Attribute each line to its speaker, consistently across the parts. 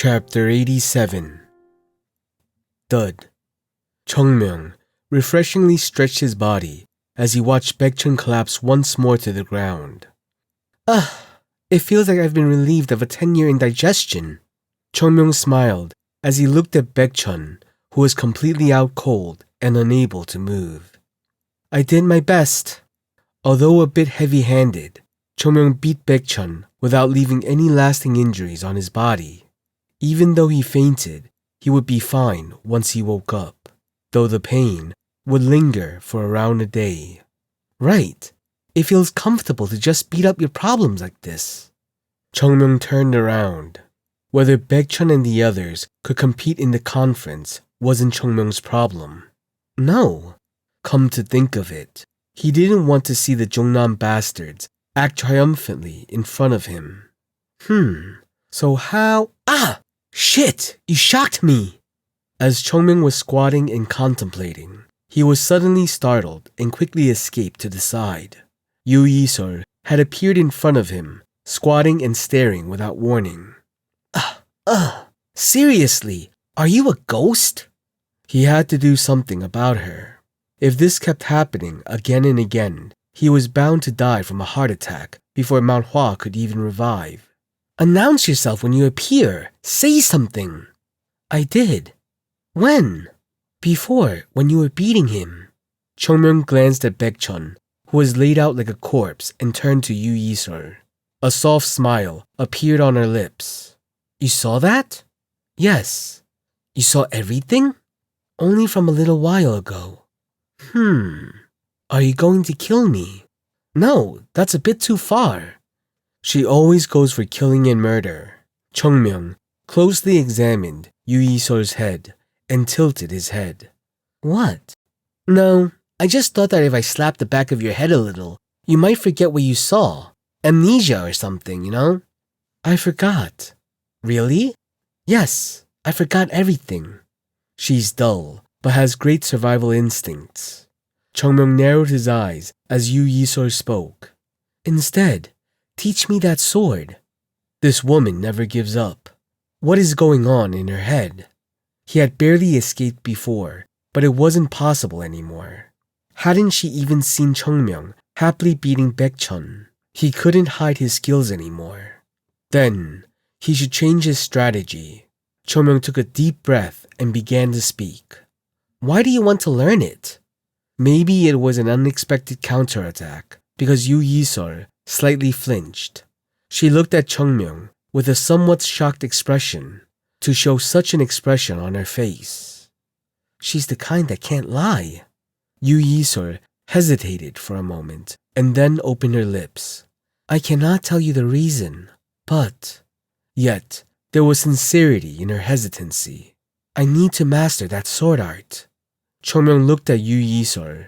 Speaker 1: Chapter 87. Thud. Chungmyeong refreshingly stretched his body as he watched Baekchun collapse once more to the ground. It feels like I've been relieved of a 10-year indigestion. Chungmyeong smiled as he looked at Baekchun, who was completely out cold and unable to move. I did my best. Although a bit heavy-handed, Chungmyeong beat Baekchun without leaving any lasting injuries on his body. Even though he fainted, he would be fine once he woke up, though the pain would linger for around a day. Right, it feels comfortable to just beat up your problems like this. Chungmyeong turned around. Whether Baekchun and the others could compete in the conference wasn't Chungmyeong's problem. No, come to think of it, he didn't want to see the Jongnam bastards act triumphantly in front of him. So how— Shit! You shocked me! As Chungmyeong was squatting and contemplating, he was suddenly startled and quickly escaped to the side. Yu Yi-sol had appeared in front of him, squatting and staring without warning. Seriously, are you a ghost? He had to do something about her. If this kept happening again and again, he was bound to die from a heart attack before Mount Hua could even revive. Announce yourself when you appear. Say something. I did. When? Before, when you were beating him. Chungmyeong glanced at Baekchun, who was laid out like a corpse, and turned to Yu Yi-sol. A soft smile appeared on her lips. You saw that? Yes. You saw everything? Only from a little while ago. Are you going to kill me? No, that's a bit too far. She always goes for killing and murder. Chungmyeong closely examined Yu Yi-sol's head and tilted his head. What? No, I just thought that if I slapped the back of your head a little, you might forget what you saw. Amnesia or something, you know? I forgot. Really? Yes, I forgot everything. She's dull, but has great survival instincts. Chungmyeong narrowed his eyes as Yu Yi-sol spoke. Instead, teach me that sword. This woman never gives up. What is going on in her head? He had barely escaped before, but it wasn't possible anymore. Hadn't she even seen Chungmyeong happily beating Baekchun? He couldn't hide his skills anymore. Then, he should change his strategy. Chungmyeong took a deep breath and began to speak. Why do you want to learn it? Maybe it was an unexpected counterattack, because Yu Yi-sol slightly flinched. She looked at Chungmyeong with a somewhat shocked expression to show such an expression on her face. She's the kind that can't lie. Yu Yi-sol hesitated for a moment and then opened her lips. I cannot tell you the reason, but— Yet, there was sincerity in her hesitancy. I need to master that sword art. Chungmyeong looked at Yu Yi-sol.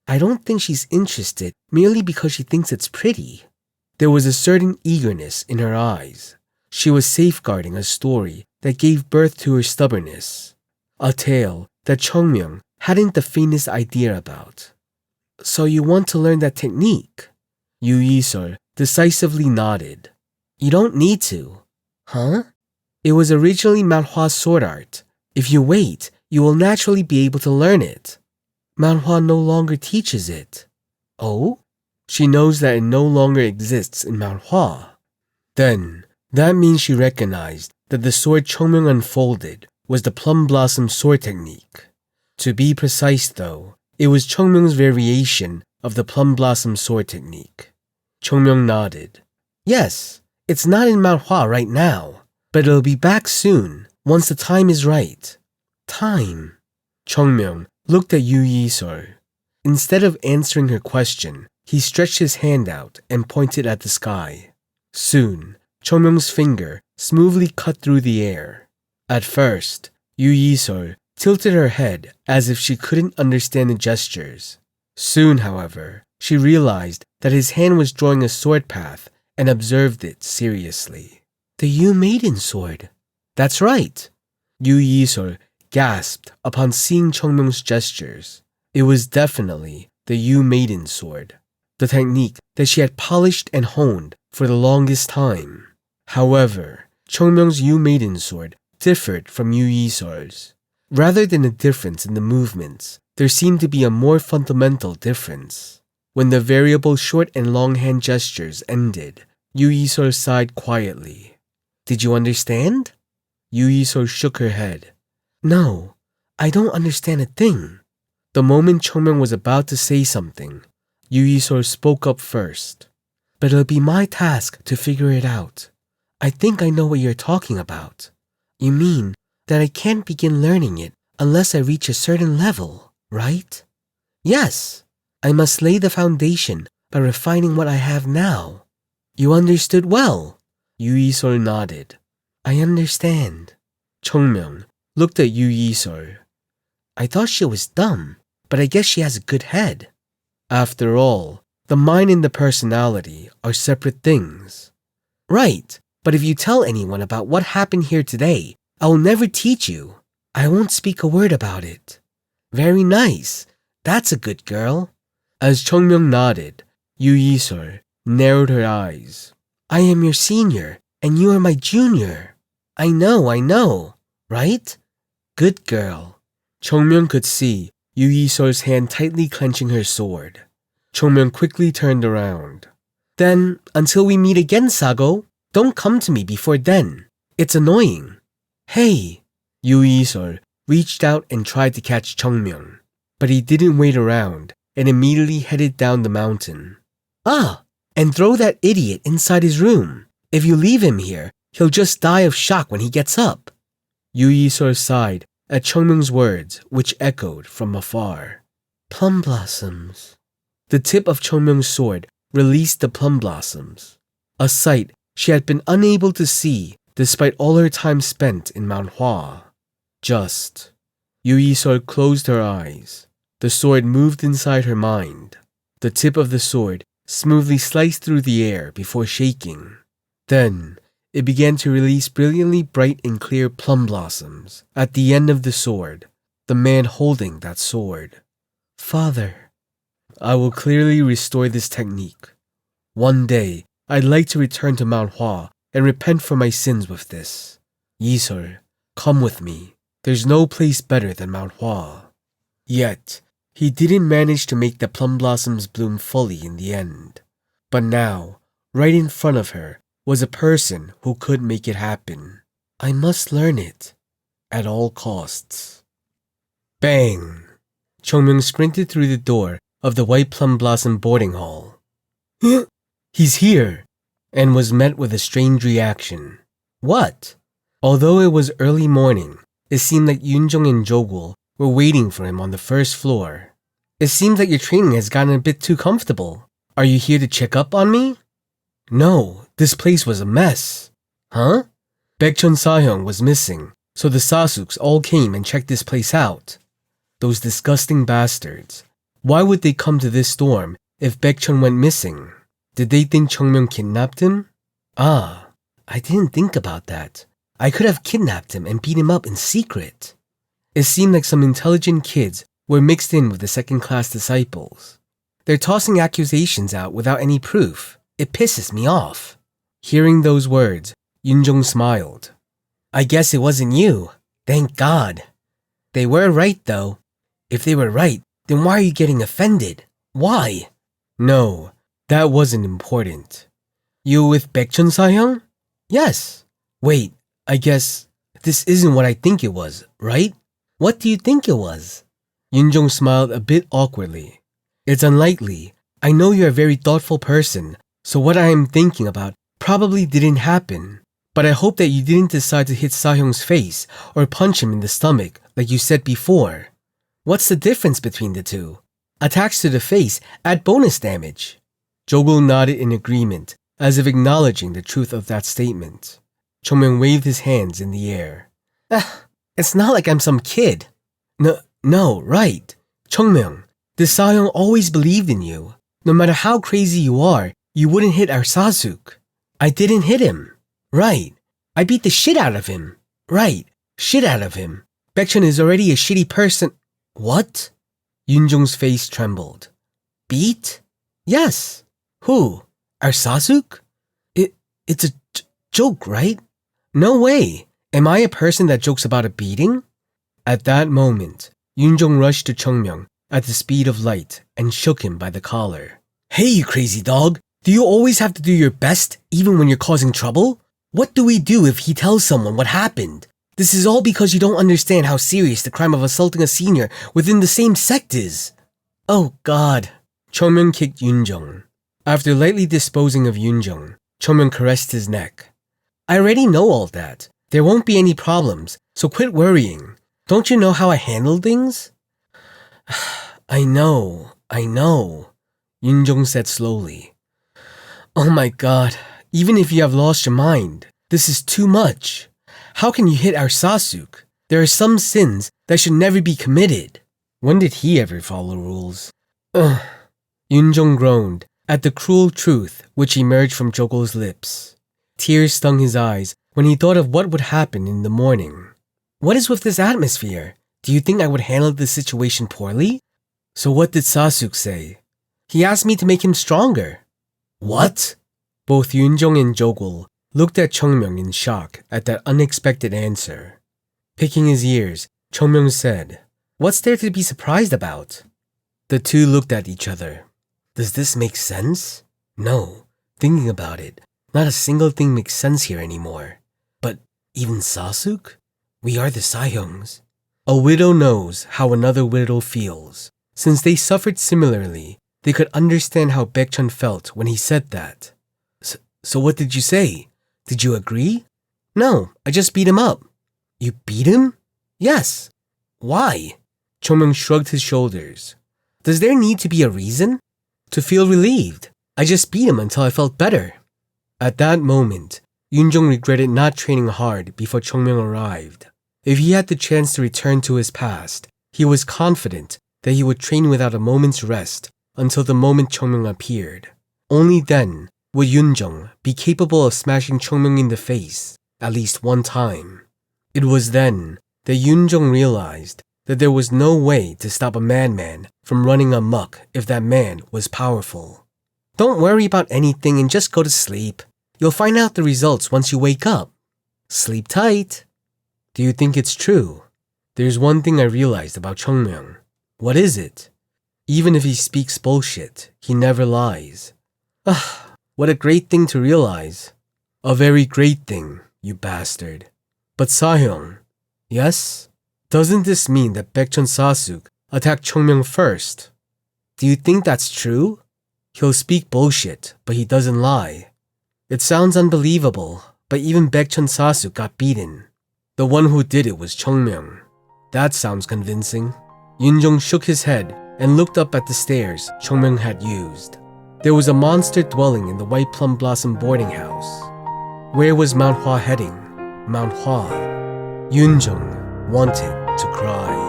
Speaker 1: I don't think she's interested merely because she thinks it's pretty. There was a certain eagerness in her eyes. She was safeguarding a story that gave birth to her stubbornness. A tale that Chungmyeong hadn't the faintest idea about. So you want to learn that technique? Yu Yi-sol decisively nodded. You don't need to. Huh? It was originally Mount Hua's sword art. If you wait, you will naturally be able to learn it. Mount Hua no longer teaches it. Oh? She knows that it no longer exists in Mount Hua. Then, that means she recognized that the sword Chungmyeong unfolded was the plum blossom sword technique. To be precise though, it was Chungmyeong's variation of the plum blossom sword technique. Chungmyeong nodded. Yes, it's not in Mount Hua right now, but it'll be back soon, once the time is right. Time? Chungmyeong looked at Yu Yi-sol. Instead of answering her question, he stretched his hand out and pointed at the sky. Soon, Chungmyeong's finger smoothly cut through the air. At first, Yu Yi-sol tilted her head as if she couldn't understand the gestures. Soon, however, she realized that his hand was drawing a sword path and observed it seriously. The Yu Maiden sword. That's right. Yu Yi-sol gasped upon seeing Chungmyeong's gestures. It was definitely the Yu Maiden sword, the technique that she had polished and honed for the longest time. However, Chungmyeong's Yu Maiden sword differed from Yu Yisol's. Rather than a difference in the movements, there seemed to be a more fundamental difference. When the variable short and long hand gestures ended, Yu Yisol sighed quietly. Did you understand? Yu Yisol shook her head. No, I don't understand a thing. The moment Chongmyeong was about to say something, Yu Yisol spoke up first. But it'll be my task to figure it out. I think I know what you're talking about. You mean that I can't begin learning it unless I reach a certain level, right? Yes, I must lay the foundation by refining what I have now. You understood well. Yu Yisol nodded. I understand. Chongmyeong looked at Yu Yisol. I thought she was dumb, but I guess she has a good head. After all, the mind and the personality are separate things. Right, but if you tell anyone about what happened here today, I will never teach you. I won't speak a word about it. Very nice. That's a good girl. As Chongmyeong nodded, Yu Yisol narrowed her eyes. I am your senior, and you are my junior. I know, right? Good girl. Chongmyeong could see Yu Yisol's hand tightly clenching her sword. Chongmyeong quickly turned around. Then, until we meet again, Sago, don't come to me before then. It's annoying. Hey! Yu Yisol reached out and tried to catch Chongmyeong, but he didn't wait around and immediately headed down the mountain. Ah! And throw that idiot inside his room. If you leave him here, he'll just die of shock when he gets up. Yu Yisol sighed at Chongmyeong's words, which echoed from afar. Plum blossoms. The tip of Chongmyeong's sword released the plum blossoms, a sight she had been unable to see despite all her time spent in Mount Hua. Just. Yu Yisol closed her eyes. The sword moved inside her mind. The tip of the sword smoothly sliced through the air before shaking. Then, it began to release brilliantly bright and clear plum blossoms at the end of the sword, the man holding that sword. Father, I will clearly restore this technique. One day, I'd like to return to Mount Hua and repent for my sins with this. Yisol, come with me. There's no place better than Mount Hua. Yet, he didn't manage to make the plum blossoms bloom fully in the end. But now, right in front of her, was a person who could make it happen. I must learn it. At all costs. Bang! Chongmyeong sprinted through the door of the White Plum Blossom boarding hall. He's here! And was met with a strange reaction. What? Although it was early morning, it seemed like Yoonjung and Jogul were waiting for him on the first floor. It seems like your training has gotten a bit too comfortable. Are you here to check up on me? No, this place was a mess. Huh? Baekchun Sahyung was missing, so the Sasuks all came and checked this place out. Those disgusting bastards. Why would they come to this dorm if Baekchun went missing? Did they think Chongmyeong kidnapped him? Ah, I didn't think about that. I could have kidnapped him and beat him up in secret. It seemed like some intelligent kids were mixed in with the second-class disciples. They're tossing accusations out without any proof. It pisses me off. Hearing those words, Yoonjung smiled. I guess it wasn't you. Thank God. They were right, though. If they were right, then why are you getting offended? Why? No, that wasn't important. You with Baekchun Sahyung? Yes. Wait, I guess this isn't what I think it was, right? What do you think it was? Yoonjung smiled a bit awkwardly. It's unlikely. I know you're a very thoughtful person, so what I am thinking about probably didn't happen. But I hope that you didn't decide to hit Sahyung's face or punch him in the stomach like you said before. What's the difference between the two? Attacks to the face add bonus damage. Jogul nodded in agreement, as if acknowledging the truth of that statement. Chongmyeong waved his hands in the air. It's not like I'm some kid. No, right. Chongmyeong, this Sahyung always believed in you. No matter how crazy you are, you wouldn't hit our Sasuk. I didn't hit him. Right. I beat the shit out of him. Right. Shit out of him. Baekchun is already a shitty person. What? Yoonjung's face trembled. Beat? Yes. Who? Our Sasuk? It's a joke, right? No way. Am I a person that jokes about a beating? At that moment, Yoonjong rushed to Chungmyeong at the speed of light and shook him by the collar. Hey, you crazy dog! Do you always have to do your best even when you're causing trouble? What do we do if he tells someone what happened? This is all because you don't understand how serious the crime of assaulting a senior within the same sect is. Oh God. Chungmyeong kicked Yoonjong. After lightly disposing of Yoonjong, Chungmyeong caressed his neck. I already know all that. There won't be any problems, so quit worrying. Don't you know how I handle things? I know. Yoonjong said slowly. Oh my God, even if you have lost your mind, this is too much. How can you hit our Sasuk? There are some sins that should never be committed. When did he ever follow rules? Yoonjong groaned at the cruel truth which emerged from Jogul's lips. Tears stung his eyes when he thought of what would happen in the morning. What is with this atmosphere? Do you think I would handle this situation poorly? So what did Sasuk say? He asked me to make him stronger. What? Both Yoonjong and Jogul looked at Chungmyeong in shock at that unexpected answer. Picking his ears, Chungmyeong said, What's there to be surprised about? The two looked at each other. Does this make sense? No. Thinking about it, not a single thing makes sense here anymore. But even Sasuk? We are the Sahyungs. A widow knows how another widow feels. Since they suffered similarly, they could understand how Baekchun felt when he said that. So what did you say? Did you agree? No, I just beat him up. You beat him? Yes. Why? Chungmyeong shrugged his shoulders. Does there need to be a reason? To feel relieved. I just beat him until I felt better. At that moment, Yoonjong regretted not training hard before Chungmyeong arrived. If he had the chance to return to his past, he was confident that he would train without a moment's rest until the moment Chungmyeong appeared. Only then would Yoonjong be capable of smashing Chungmyeong in the face at least one time. It was then that Yoonjong realized that there was no way to stop a madman from running amok if that man was powerful. Don't worry about anything and just go to sleep. You'll find out the results once you wake up. Sleep tight. Do you think it's true? There's one thing I realized about Chungmyeong. What is it? Even if he speaks bullshit, he never lies. What a great thing to realize. A very great thing, you bastard. But Sahyung, yes? Doesn't this mean that Baekchun Sasuk attacked Chungmyeong first? Do you think that's true? He'll speak bullshit, but he doesn't lie. It sounds unbelievable, but even Baekchun Sasuk got beaten. The one who did it was Chungmyeong. That sounds convincing. Yoonjong shook his head and looked up at the stairs Chungmyeong had used. There was a monster dwelling in the White Plum Blossom boarding house. Where was Mount Hua heading? Mount Hua. Yoonjong wanted to cry.